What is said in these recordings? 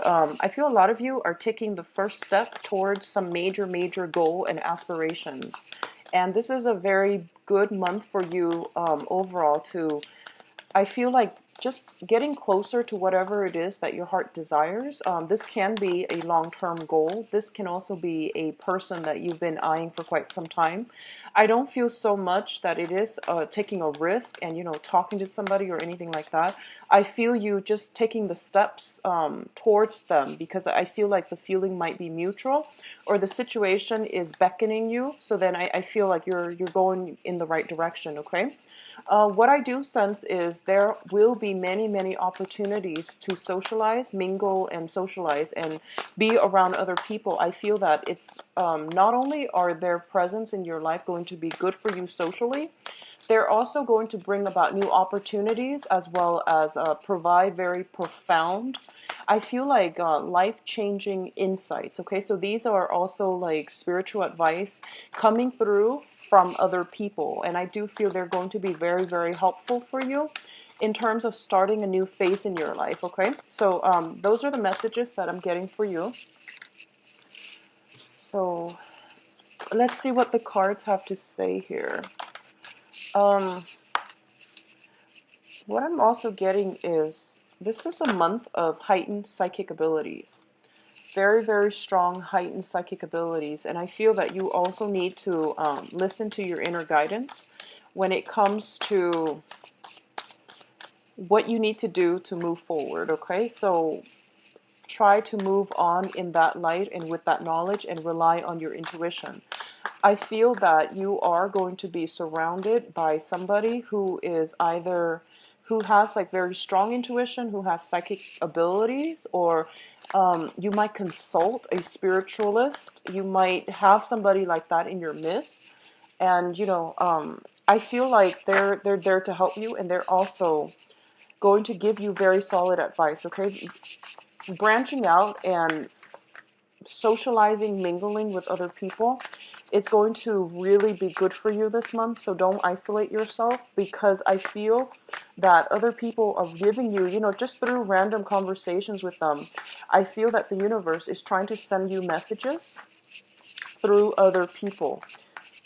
I feel a lot of you are taking the first step towards some major goal and aspirations. And this is a very good month for you overall to, I feel like, just getting closer to whatever it is that your heart desires. This can be a long-term goal. This can also be a person that you've been eyeing for quite some time. I don't feel so much that it is taking a risk and, talking to somebody or anything like that. I feel you just taking the steps towards them, because I feel like the feeling might be mutual, or the situation is beckoning you. So then I feel like you're going in the right direction, okay? What I do sense is there will be many opportunities to socialize, mingle, and socialize and be around other people. I feel that it's not only are their presence in your life going to be good for you socially, they're also going to bring about new opportunities as well as provide very profound, I feel like life-changing insights. Okay, so these are also like spiritual advice coming through from other people, and I do feel they're going to be very helpful for you in terms of starting a new phase in your life. Okay, so those are the messages that I'm getting for you. So let's see what the cards have to say here. Um, what I'm also getting is this is a month of heightened psychic abilities. Very strong heightened psychic abilities, and I feel that you also need to listen to your inner guidance when it comes to what you need to do to move forward. Okay, so try to move on in that light and with that knowledge and rely on your intuition. I feel that you are going to be surrounded by somebody who is either who has like very strong intuition, who has psychic abilities, or you might consult a spiritualist. You might have somebody like that in your midst, and I feel like they're there to help you, and they're also going to give you very solid advice. Okay, branching out and socializing, mingling with other people, it's going to really be good for you this month. So don't isolate yourself, because I feel that other people are giving you, just through random conversations with them, I feel that the universe is trying to send you messages through other people.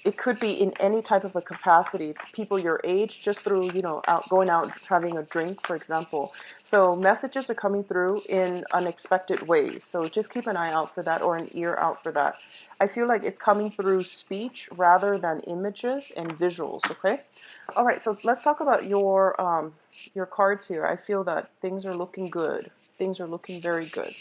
It could be in any type of a capacity, people your age, just through, going out, having a drink, for example. So messages are coming through in unexpected ways. So just keep an eye out for that, or an ear out for that. I feel like it's coming through speech rather than images and visuals, okay? All right, so let's talk about your cards here. I feel that things are looking good. Things are looking very good.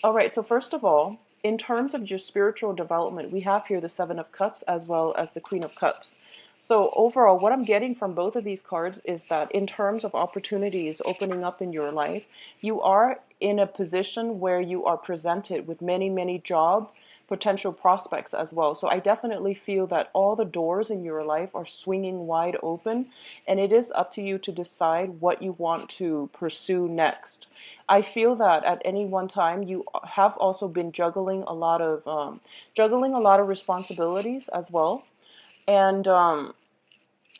All right, so first of all, in terms of your spiritual development, we have here the Seven of Cups as well as the Queen of Cups. So overall, what I'm getting from both of these cards is that in terms of opportunities opening up in your life, you are in a position where you are presented with many job potential prospects as well. So I definitely feel that all the doors in your life are swinging wide open, and it is up to you to decide what you want to pursue next. I feel that at any one time you have also been juggling a lot of responsibilities as well, and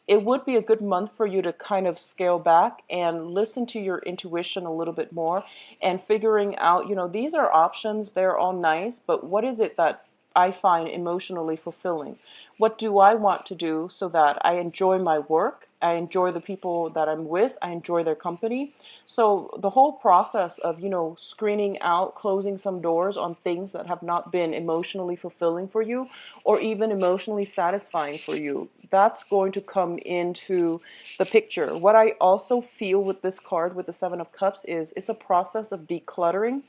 it would be a good month for you to kind of scale back and listen to your intuition a little bit more, and figuring out, these are options, they're all nice, but what is it that I find emotionally fulfilling? What do I want to do so that I enjoy my work, I enjoy the people that I'm with, I enjoy their company? So the whole process of, screening out, closing some doors on things that have not been emotionally fulfilling for you, or even emotionally satisfying for you, that's going to come into the picture. What I also feel with this card, with the Seven of Cups, is it's a process of decluttering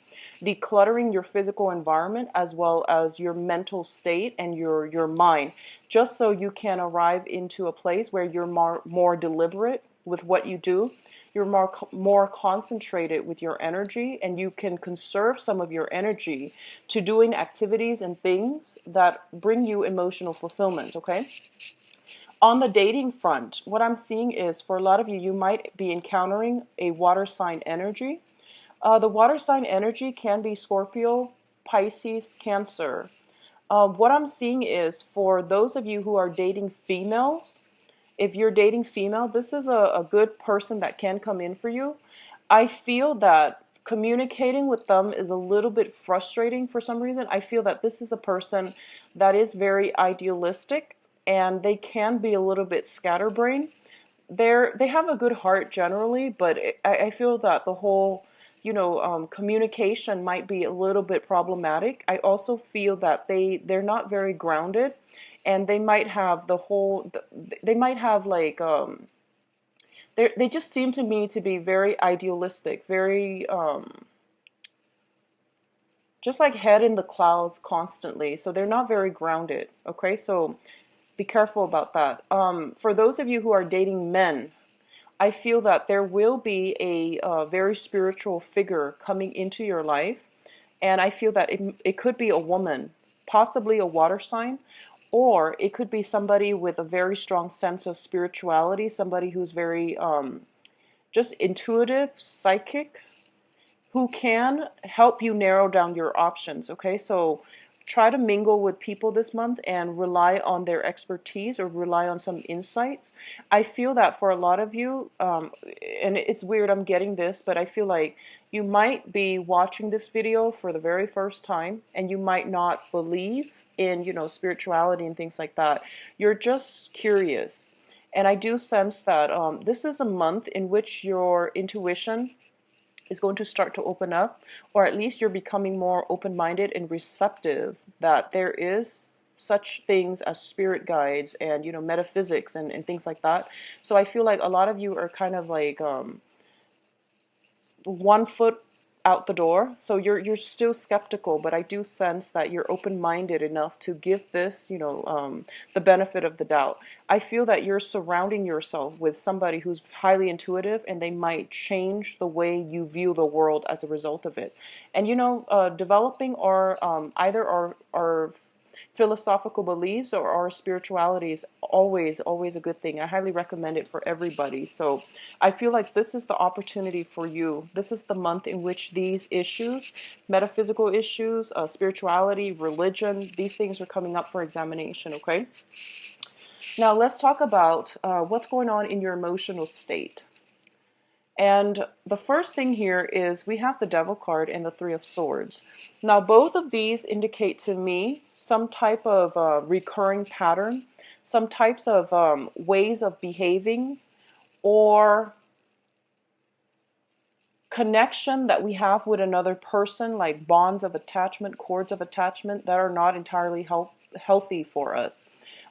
your physical environment as well as your mental state and your mind, just so you can arrive into a place where you're more deliberate with what you do. You're more concentrated with your energy, and you can conserve some of your energy to doing activities and things that bring you emotional fulfillment, okay? On the dating front, what I'm seeing is, for a lot of you, you might be encountering a water sign energy. The water sign energy can be Scorpio, Pisces, Cancer. What I'm seeing is, for those of you who are dating females, if you're dating female, this is a good person that can come in for you. I feel that communicating with them is a little bit frustrating for some reason. I feel that this is a person that is very idealistic, and they can be a little bit scatterbrained. They have a good heart generally, but I feel that the whole, communication might be a little bit problematic. I also feel that they're not very grounded, and they might have they might have like they just seem to me to be very idealistic, very just like head in the clouds constantly. So they're not very grounded. Okay, so be careful about that. For those of you who are dating men, I feel that there will be a very spiritual figure coming into your life, and I feel that it could be a woman, possibly a water sign, or it could be somebody with a very strong sense of spirituality, somebody who's very just intuitive, psychic, who can help you narrow down your options. Okay, so try to mingle with people this month and rely on their expertise or rely on some insights. I feel that for a lot of you, and it's weird I'm getting this, but I feel like you might be watching this video for the very first time, and you might not believe in, spirituality and things like that. You're just curious. And I do sense that this is a month in which your intuition is going to start to open up, or at least you're becoming more open-minded and receptive that there is such things as spirit guides and metaphysics and things like that. So I feel like a lot of you are kind of like 1 foot out the door. So you're still skeptical, but I do sense that you're open-minded enough to give this, the benefit of the doubt. I feel that you're surrounding yourself with somebody who's highly intuitive, and they might change the way you view the world as a result of it. And developing either our philosophical beliefs or our spirituality is always a good thing. I highly recommend it for everybody. So I feel like this is the opportunity for you. This is the month in which these issues, metaphysical issues, spirituality, religion, these things are coming up for examination. Okay, now let's talk about what's going on in your emotional state. And the first thing here is we have the Devil card and the Three of Swords. Now, both of these indicate to me some type of recurring pattern, some types of ways of behaving, or connection that we have with another person, like bonds of attachment, cords of attachment that are not entirely healthy for us.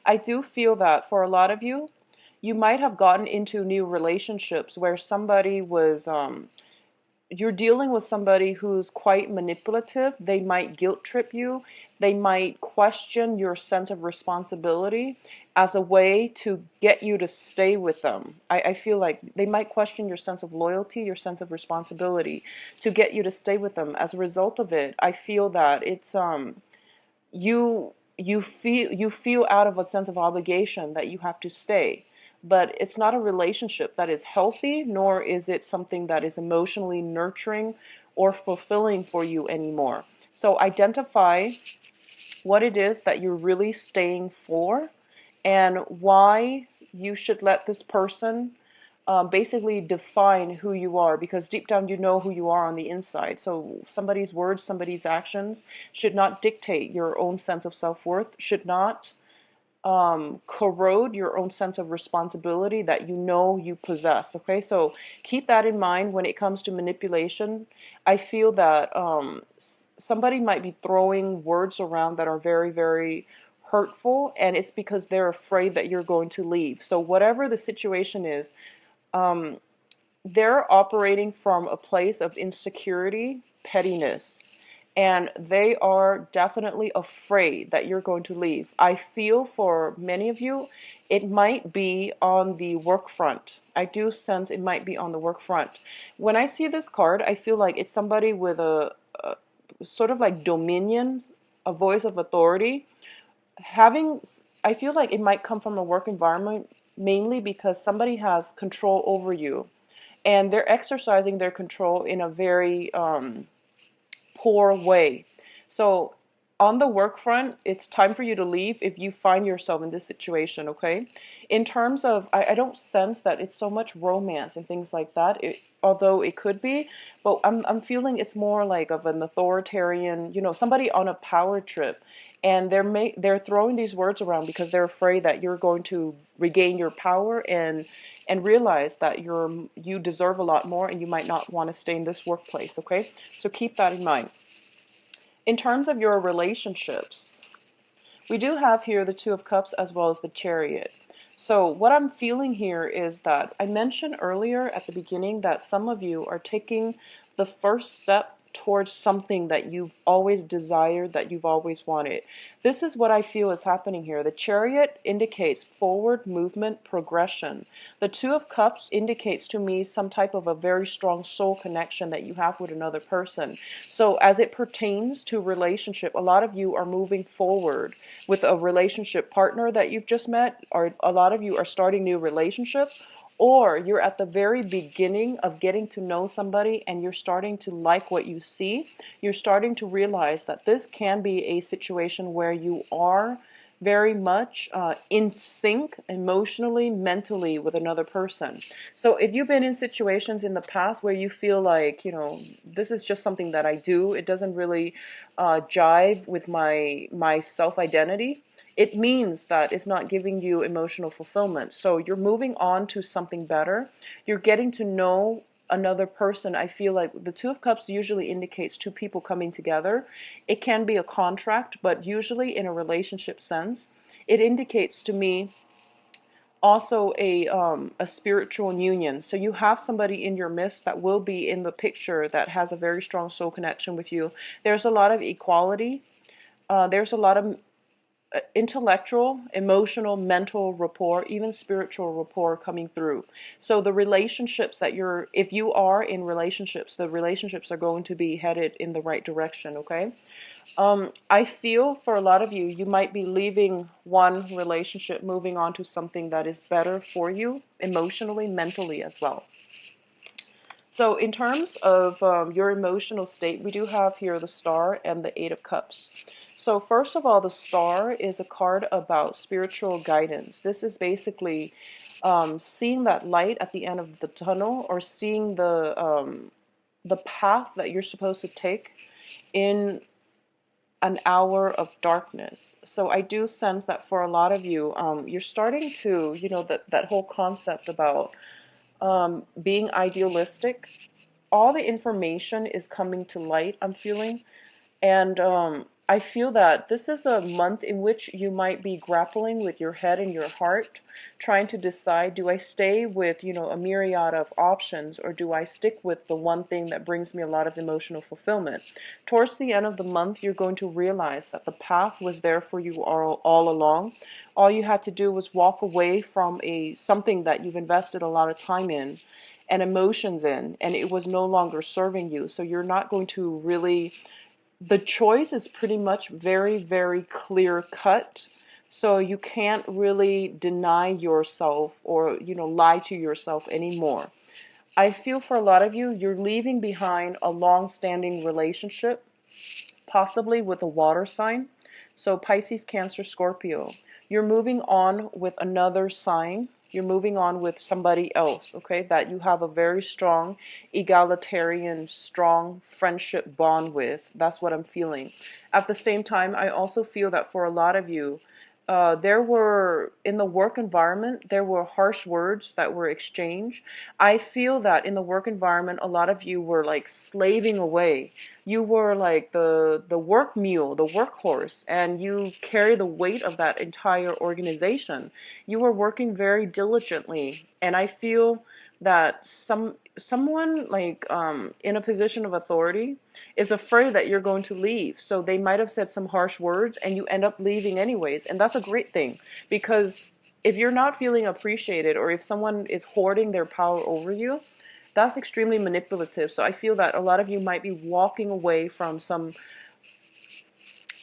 I do feel that for a lot of you, you might have gotten into new relationships where somebody was you're dealing with somebody who's quite manipulative. They might guilt trip you. They might question your sense of responsibility as a way to get you to stay with them. I feel like they might question your sense of loyalty, your sense of responsibility to get you to stay with them. As a result of it, I feel that it's you feel out of a sense of obligation that you have to stay. But it's not a relationship that is healthy, nor is it something that is emotionally nurturing or fulfilling for you anymore. So identify what it is that you're really staying for, and why you should let this person basically define who you are, because deep down you know who you are on the inside. So somebody's words, somebody's actions should not dictate your own sense of self-worth, should not corrode your own sense of responsibility that you possess. Okay, so keep that in mind when it comes to manipulation. I feel that somebody might be throwing words around that are very, very hurtful, and it's because they're afraid that you're going to leave. So whatever the situation is, they're operating from a place of insecurity, pettiness, and they are definitely afraid that you're going to leave. I feel for many of you, it might be on the work front. I do sense it might be on the work front. When I see this card, I feel like it's somebody with a sort of like dominion, a voice of authority. I feel like it might come from a work environment, mainly because somebody has control over you, and they're exercising their control in a very poor way. So On the work front, it's time for you to leave if you find yourself in this situation, okay? In terms of, I don't sense that it's so much romance and things like that, although it could be, but I'm feeling it's more like of an authoritarian, you know, somebody on a power trip, and they're throwing these words around because they're afraid that you're going to regain your power and realize that you deserve a lot more and you might not want to stay in this workplace, okay? So keep that in mind. In terms of your relationships, we do have here the Two of Cups as well as the Chariot. So what I'm feeling here is that I mentioned earlier at the beginning that some of you are taking the first step towards something that you've always desired, that you've always wanted. This is what I feel is happening here. The Chariot indicates forward movement, progression. The Two of Cups indicates to me some type of a very strong soul connection that you have with another person. So as it pertains to relationship, a lot of you are moving forward with a relationship partner that you've just met, or a lot of you are starting new relationships, or you're at the very beginning of getting to know somebody and you're starting to like what you see. You're starting to realize that this can be a situation where you are very much in sync emotionally, mentally with another person. So if you've been in situations in the past where you feel like, you know, this is just something that I do, it doesn't really jive with my self-identity, it means that it's not giving you emotional fulfillment. So you're moving on to something better. You're getting to know another person. I feel like the Two of Cups usually indicates two people coming together. It can be a contract, but usually in a relationship sense, it indicates to me also a spiritual union. So you have somebody in your midst that will be in the picture that has a very strong soul connection with you. There's a lot of equality. There's a lot of intellectual, emotional, mental rapport, even spiritual rapport coming through. So the relationships that if you are in relationships, the relationships are going to be headed in the right direction, okay? I feel for a lot of you, you might be leaving one relationship, moving on to something that is better for you emotionally, mentally as well. So in terms of your emotional state, we do have here the Star and the Eight of Cups. So first of all, the Star is a card about spiritual guidance. This is basically seeing that light at the end of the tunnel, or seeing the path that you're supposed to take in an hour of darkness. So I do sense that for a lot of you, you're starting to, you know, that whole concept about being idealistic. All the information is coming to light, I'm feeling. And I feel that this is a month in which you might be grappling with your head and your heart, trying to decide, do I stay with, you know, a myriad of options, or do I stick with the one thing that brings me a lot of emotional fulfillment? Towards the end of the month, you're going to realize that the path was there for you all along. All you had to do was walk away from something that you've invested a lot of time in and emotions in, and it was no longer serving you. So you're not going to really, the choice is pretty much very, very clear cut. So you can't really deny yourself or, you know, lie to yourself anymore. I feel for a lot of you, you're leaving behind a long-standing relationship, possibly with a water sign. So Pisces, Cancer, Scorpio. You're moving on with another sign. You're moving on with somebody else, okay, that you have a very strong, egalitarian, strong friendship bond with. That's what I'm feeling. At the same time, I also feel that for a lot of you, there were, in the work environment, there were harsh words that were exchanged. I feel that in the work environment, a lot of you were like slaving away. You were like the work mule, the workhorse, and you carry the weight of that entire organization. You were working very diligently, and I feel that someone like in a position of authority is afraid that you're going to leave. So they might have said some harsh words and you end up leaving anyways. And that's a great thing, because if you're not feeling appreciated, or if someone is hoarding their power over you, that's extremely manipulative. So I feel that a lot of you might be walking away from some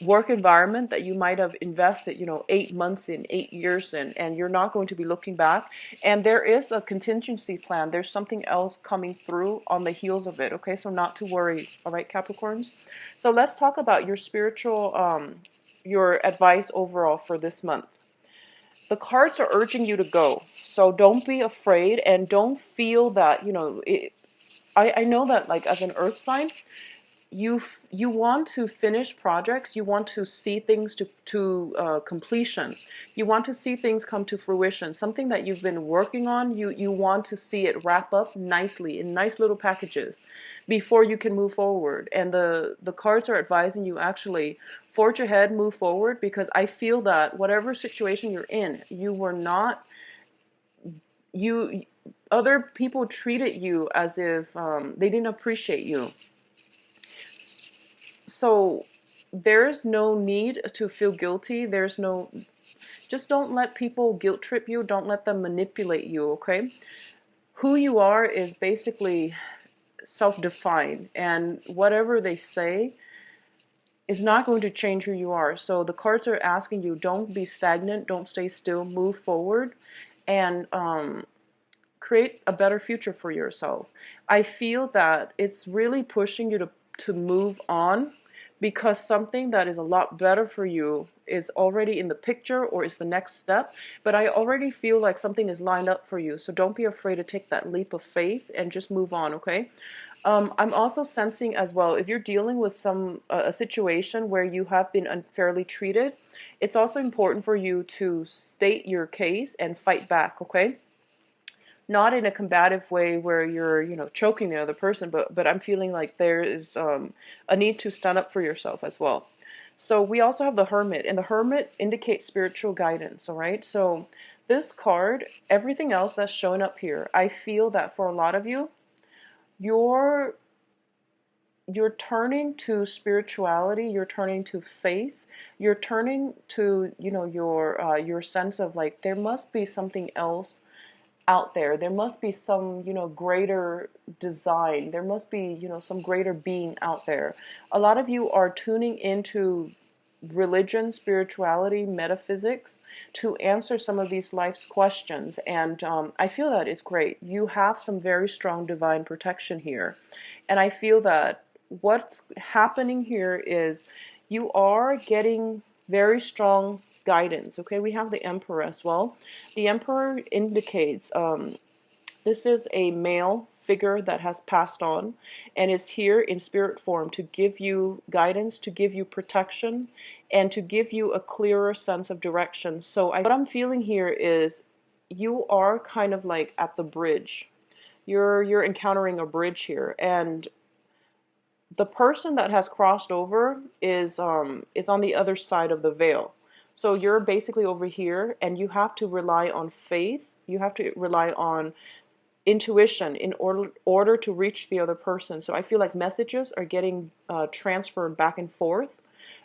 work environment that you might have invested, 8 months in, 8 years in, and you're not going to be looking back. And there is a contingency plan. There's something else coming through on the heels of it. Okay, so not to worry. All right, Capricorns. So let's talk about your spiritual, your advice overall for this month. The cards are urging you to go. So don't be afraid and don't feel that, I know that like as an earth sign, you want to finish projects, you want to see things to completion, you want to see things come to fruition, something that you've been working on, you want to see it wrap up nicely in nice little packages before you can move forward. And the cards are advising you actually forge ahead, move forward, because I feel that whatever situation you're in, you were not, you other people treated you as if they didn't appreciate you. So there's no need to feel guilty. Just don't let people guilt trip you. Don't let them manipulate you, okay? Who you are is basically self-defined, and whatever they say is not going to change who you are. So the cards are asking you, don't be stagnant, don't stay still, move forward, and create a better future for yourself. I feel that it's really pushing you to move on, because something that is a lot better for you is already in the picture or is the next step. But I already feel like something is lined up for you. So don't be afraid to take that leap of faith and just move on, okay? I'm also sensing as well, if you're dealing with a situation where you have been unfairly treated, it's also important for you to state your case and fight back, okay? Not in a combative way where you're, choking the other person, but I'm feeling like there is a need to stand up for yourself as well. So we also have the Hermit, and the Hermit indicates spiritual guidance, all right? So this card, everything else that's showing up here, I feel that for a lot of you, you're turning to spirituality, you're turning to faith, you're turning to, your sense of like, there must be something else out there. There must be some, greater design. There must be, some greater being out there. A lot of you are tuning into religion, spirituality, metaphysics to answer some of these life's questions. And I feel that is great. You have some very strong divine protection here. And I feel that what's happening here is you are getting very strong guidance. Okay, we have the Emperor as well. The Emperor indicates this is a male figure that has passed on and is here in spirit form to give you guidance, to give you protection, and to give you a clearer sense of direction. So what I'm feeling here is you are kind of like at the bridge. You're encountering a bridge here, and the person that has crossed over is on the other side of the veil. So you're basically over here, and you have to rely on faith. You have to rely on intuition in order to reach the other person. So I feel like messages are getting transferred back and forth,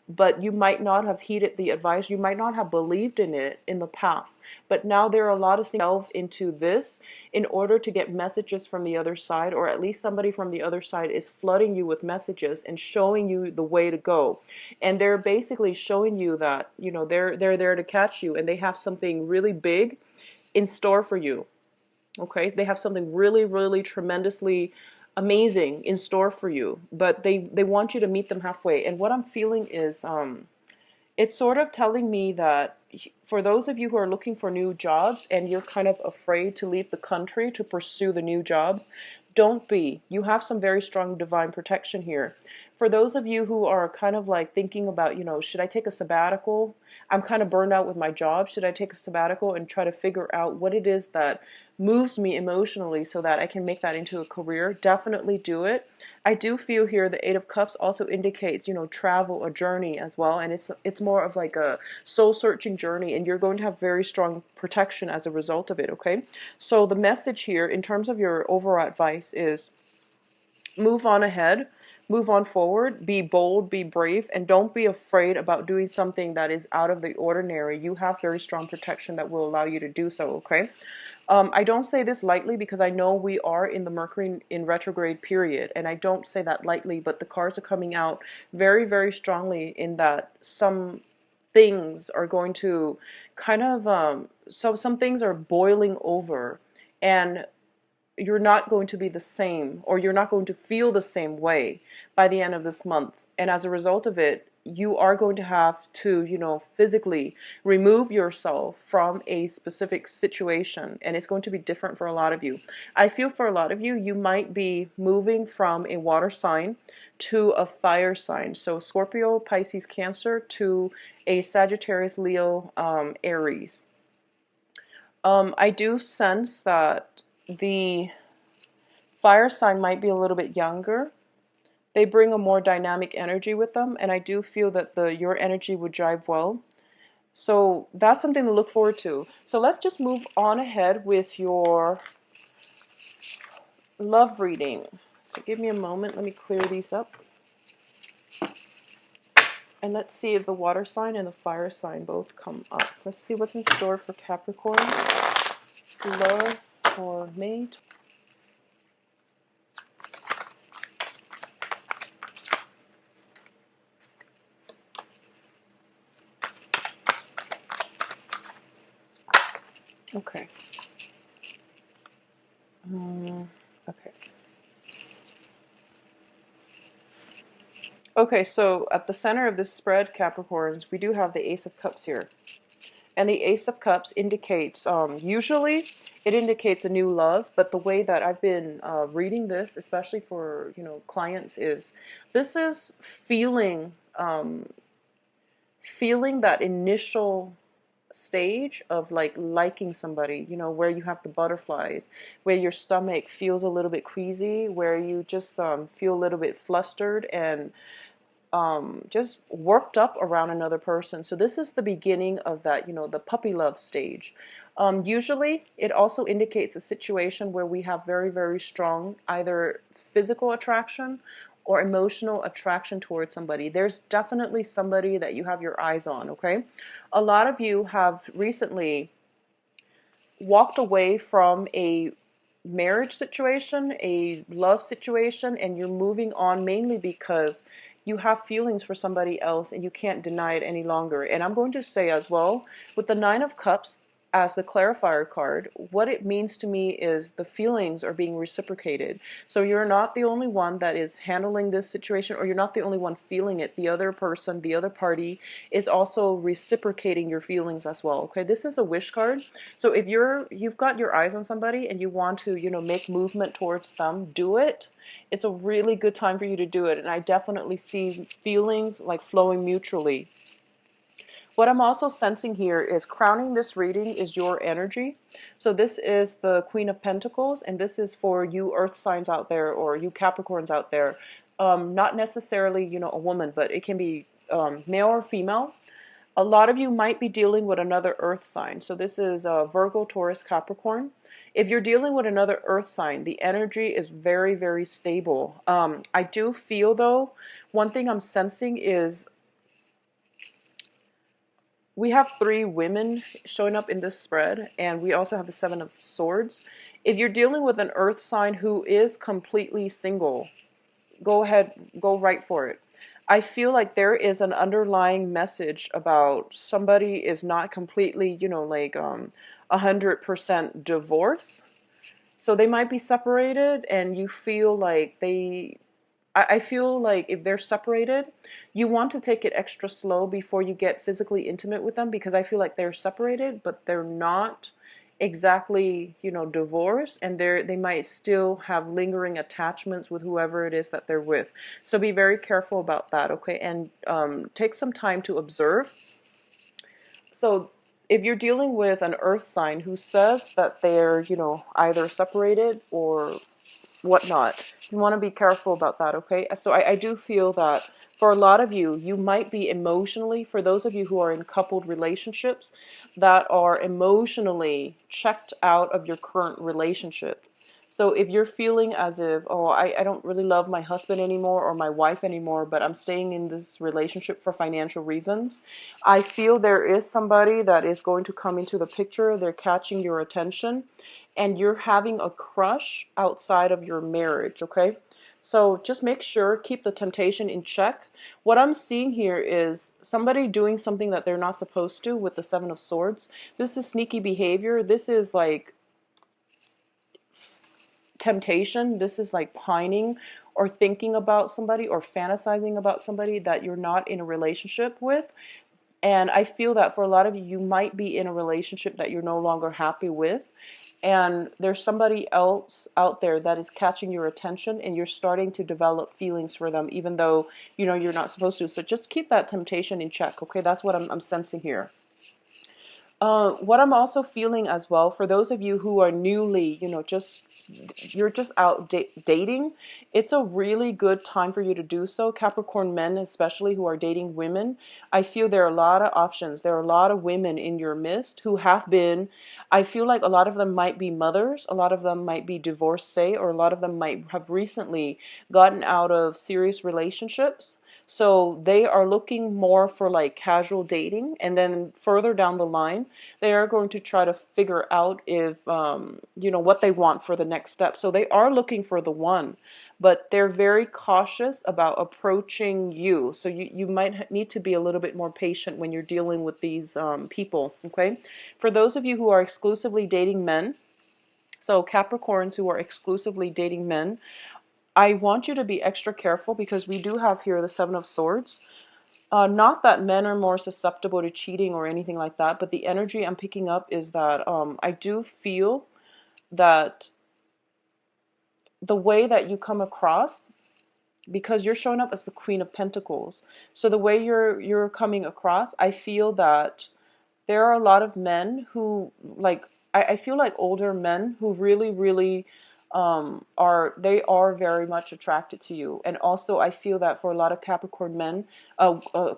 but you might not have heeded the advice. You might not have believed in it in the past. But now there are a lot of things delve into this in order to get messages from the other side, or at least somebody from the other side is flooding you with messages and showing you the way to go. And they're basically showing you that, they're there to catch you, and they have something really big in store for you. Okay? They have something really, really tremendously amazing in store for you, but they want you to meet them halfway. And what I'm feeling is it's sort of telling me that for those of you who are looking for new jobs and you're kind of afraid to leave the country to pursue the new jobs, don't be. You have some very strong divine protection here. For those of you who are kind of like thinking about, should I take a sabbatical? I'm kind of burned out with my job. Should I take a sabbatical and try to figure out what it is that moves me emotionally so that I can make that into a career? Definitely do it. I do feel here the Eight of Cups also indicates, travel, a journey as well. And it's more of like a soul-searching journey, and you're going to have very strong protection as a result of it, okay? So the message here in terms of your overall advice is move on ahead, move on forward, be bold, be brave, and don't be afraid about doing something that is out of the ordinary. You have very strong protection that will allow you to do so, okay? I don't say this lightly because I know we are in the Mercury in retrograde period, and I don't say that lightly, but the cards are coming out very, very strongly in that some things are going to kind of, so some things are boiling over, and you're not going to be the same, or you're not going to feel the same way by the end of this month. And as a result of it, you are going to have to, physically remove yourself from a specific situation. And it's going to be different for a lot of you. I feel for a lot of you, you might be moving from a water sign to a fire sign. So Scorpio, Pisces, Cancer to a Sagittarius, Leo, Aries. I do sense that the fire sign might be a little bit younger. They bring a more dynamic energy with them, and I do feel that your energy would drive well. So that's something to look forward to. So let's just move on ahead with your love reading. So give me a moment. Let me clear these up. And let's see if the water sign and the fire sign both come up. Let's see what's in store for Capricorn. Love for May. Okay. Okay. Okay, so at the center of this spread, Capricorns, we do have the Ace of Cups here. And the Ace of Cups indicates, usually it indicates a new love, but the way that I've been reading this, especially for, clients, is this is feeling that initial stage of like liking somebody, where you have the butterflies, where your stomach feels a little bit queasy, where you just feel a little bit flustered and just worked up around another person. So this is the beginning of that, the puppy love stage. Usually it also indicates a situation where we have very, very strong either physical attraction or emotional attraction towards somebody. There's definitely somebody that you have your eyes on, okay? A lot of you have recently walked away from a marriage situation, a love situation, and you're moving on mainly because you have feelings for somebody else and you can't deny it any longer. And I'm going to say as well, with the Nine of Cups as the clarifier card, what it means to me is the feelings are being reciprocated. So you're not the only one that is handling this situation, or you're not the only one feeling it. The other person, the other party is also reciprocating your feelings as well. Okay, this is a wish card. So if you've got your eyes on somebody and you want to, make movement towards them, do it. It's a really good time for you to do it. And I definitely see feelings like flowing mutually. What I'm also sensing here is crowning this reading is your energy. So this is the Queen of Pentacles, and this is for you earth signs out there, or you Capricorns out there. Not necessarily, a woman, but it can be male or female. A lot of you might be dealing with another earth sign. So this is Virgo, Taurus, Capricorn. If you're dealing with another earth sign, the energy is very, very stable. I do feel, though, one thing I'm sensing is we have 3 women showing up in this spread, and we also have the 7 of Swords. If you're dealing with an earth sign who is completely single, go ahead, go right for it. I feel like there is an underlying message about somebody is not completely, 100% divorce. So they might be separated, and you feel like I feel like if they're separated, you want to take it extra slow before you get physically intimate with them, because I feel like they're separated, but they're not exactly, divorced, and they might still have lingering attachments with whoever it is that they're with. So be very careful about that, okay? And take some time to observe. So if you're dealing with an earth sign who says that they're, either separated or whatnot, you want to be careful about that, okay? So I do feel that for a lot of you, you might be emotionally, for those of you who are in coupled relationships, that are emotionally checked out of your current relationship. So if you're feeling as if, oh, I don't really love my husband anymore or my wife anymore, but I'm staying in this relationship for financial reasons, I feel there is somebody that is going to come into the picture. They're catching your attention and you're having a crush outside of your marriage, okay? So just make sure, keep the temptation in check. What I'm seeing here is somebody doing something that they're not supposed to with the Seven of Swords. This is sneaky behavior. This is like temptation. This is like pining or thinking about somebody or fantasizing about somebody that you're not in a relationship with. And I feel that for a lot of you, you might be in a relationship that you're no longer happy with. And there's somebody else out there that is catching your attention and you're starting to develop feelings for them, even though, you're not supposed to. So just keep that temptation in check, okay? That's what I'm sensing here. What I'm also feeling as well, for those of you who are newly, you're just out dating, it's a really good time for you to do so. Capricorn men, especially who are dating women, I feel there are a lot of options. There are a lot of women in your midst who have been, I feel like a lot of them might be mothers, a lot of them might be divorcee, or a lot of them might have recently gotten out of serious relationships. So they are looking more for like casual dating, and then further down the line, they are going to try to figure out if, what they want for the next step. So they are looking for the one, but they're very cautious about approaching you. So you might need to be a little bit more patient when you're dealing with these people, okay? For those of you who are exclusively dating men, so Capricorns who are exclusively dating men, I want you to be extra careful because we do have here the Seven of Swords. Not that men are more susceptible to cheating or anything like that, but the energy I'm picking up is that I do feel that the way that you come across, because you're showing up as the Queen of Pentacles, so the way you're coming across, I feel that there are a lot of men who, like, I feel like older men who really, really they are very much attracted to you. And also I feel that for a lot of Capricorn men,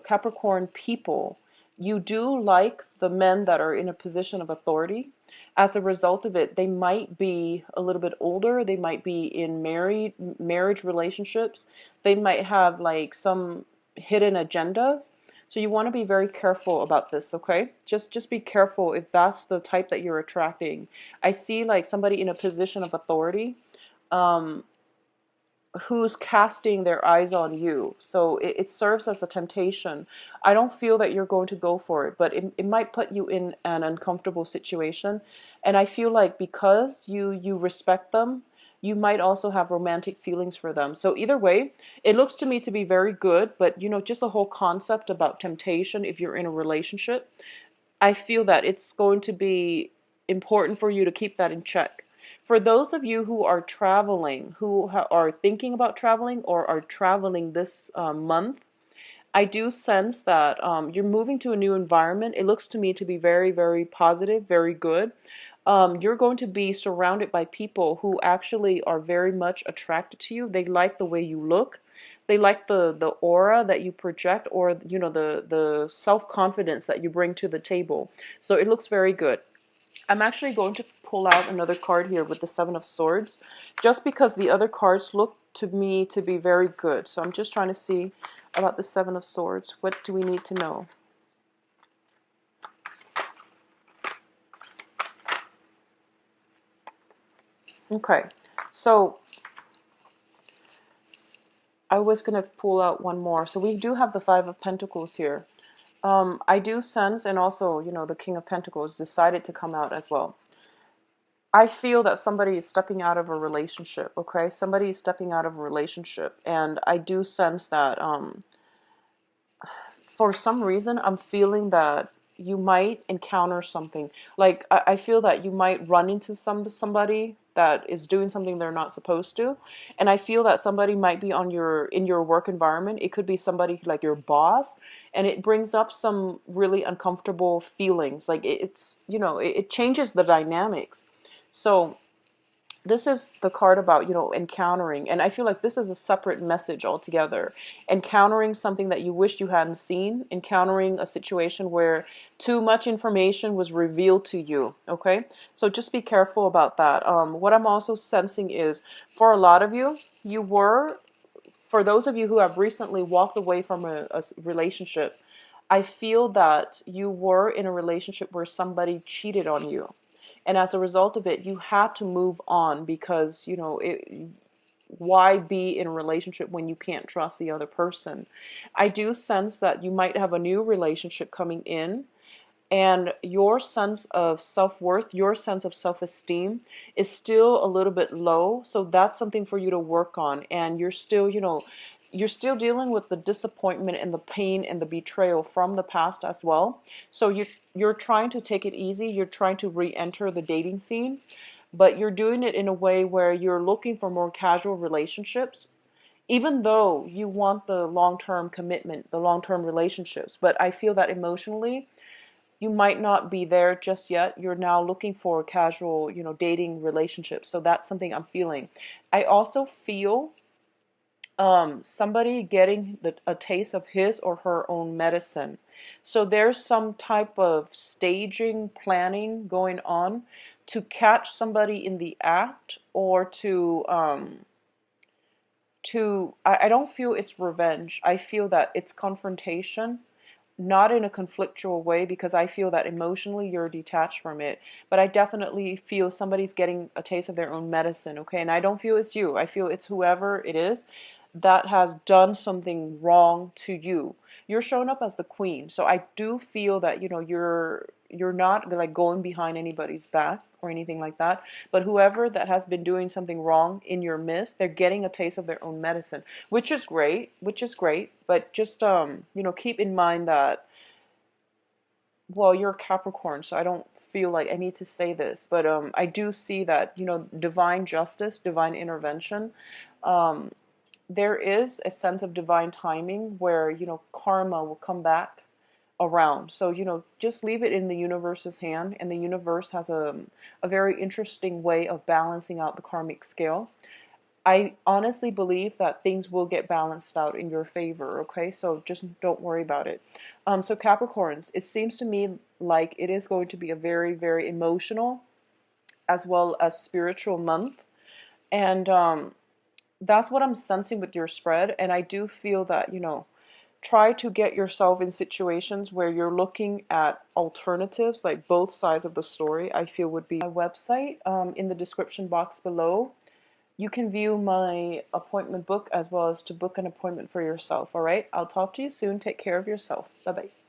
Capricorn people, you do like the men that are in a position of authority. As a result of it, they might be a little bit older, they might be in marriage relationships, they might have like some hidden agendas. So you want to be very careful about this, okay? Just be careful if that's the type that you're attracting. I see like somebody in a position of authority, um, who's casting their eyes on you. So it serves as a temptation. I don't feel that you're going to go for it, but it might put you in an uncomfortable situation. And I feel like because you respect them, you might also have romantic feelings for them. So either way, it looks to me to be very good, but just the whole concept about temptation if you're in a relationship, I feel that it's going to be important for you to keep that in check. For those of you who are traveling, who are thinking about traveling or are traveling this month, I do sense that you're moving to a new environment. It looks to me to be very, very positive, very good. You're going to be surrounded by people who actually are very much attracted to you. They like the way you look. They like the aura that you project, or the self-confidence that you bring to the table. So it looks very good. I'm actually going to pull out another card here with the Seven of Swords, just because the other cards look to me to be very good. So I'm just trying to see about the Seven of Swords. What do we need to know? Okay, so I was going to pull out one more. So we do have the Five of Pentacles here. I do sense, and also, the King of Pentacles decided to come out as well. I feel that somebody is stepping out of a relationship, okay? Somebody is stepping out of a relationship. And I do sense that for some reason, I'm feeling that you might encounter something. Like, I feel that you might run into somebody that is doing something they're not supposed to. And I feel that somebody might be in your work environment. It could be somebody like your boss, and it brings up some really uncomfortable feelings. Like it changes the dynamics. So this is the card about, encountering, and I feel like this is a separate message altogether. Encountering something that you wished you hadn't seen, encountering a situation where too much information was revealed to you, okay? So just be careful about that. What I'm also sensing is, for a lot of you, for those of you who have recently walked away from a relationship, I feel that you were in a relationship where somebody cheated on you. And as a result of it, you had to move on because, why be in a relationship when you can't trust the other person? I do sense that you might have a new relationship coming in, and your sense of self-worth, your sense of self-esteem is still a little bit low. So that's something for you to work on. And you're still dealing with the disappointment and the pain and the betrayal from the past as well. So you're trying to take it easy. You're trying to re-enter the dating scene, but you're doing it in a way where you're looking for more casual relationships, even though you want the long-term commitment, the long-term relationships. But I feel that emotionally, you might not be there just yet. You're now looking for casual, dating relationships. So that's something I'm feeling. I also feel somebody getting a taste of his or her own medicine. So there's some type of staging, planning going on to catch somebody in the act, or I don't feel it's revenge. I feel that it's confrontation, not in a conflictual way, because I feel that emotionally you're detached from it. But I definitely feel somebody's getting a taste of their own medicine, okay? And I don't feel it's you. I feel it's whoever it is that has done something wrong to you. You're showing up as the queen. So I do feel that, you're not like going behind anybody's back or anything like that. But whoever that has been doing something wrong in your midst, they're getting a taste of their own medicine, which is great, but just keep in mind that, well, you're a Capricorn, so I don't feel like I need to say this, but I do see that, divine justice, divine intervention, um there is a sense of divine timing where, karma will come back around. So, just leave it in the universe's hand, and the universe has a very interesting way of balancing out the karmic scale. I honestly believe that things will get balanced out in your favor, okay? So just don't worry about it. So Capricorns, it seems to me like it is going to be a very, very emotional as well as spiritual month. And that's what I'm sensing with your spread. And I do feel that, try to get yourself in situations where you're looking at alternatives, like both sides of the story. I feel would be my website, in the description box below. You can view my appointment book as well as to book an appointment for yourself. All right. I'll talk to you soon. Take care of yourself. Bye bye.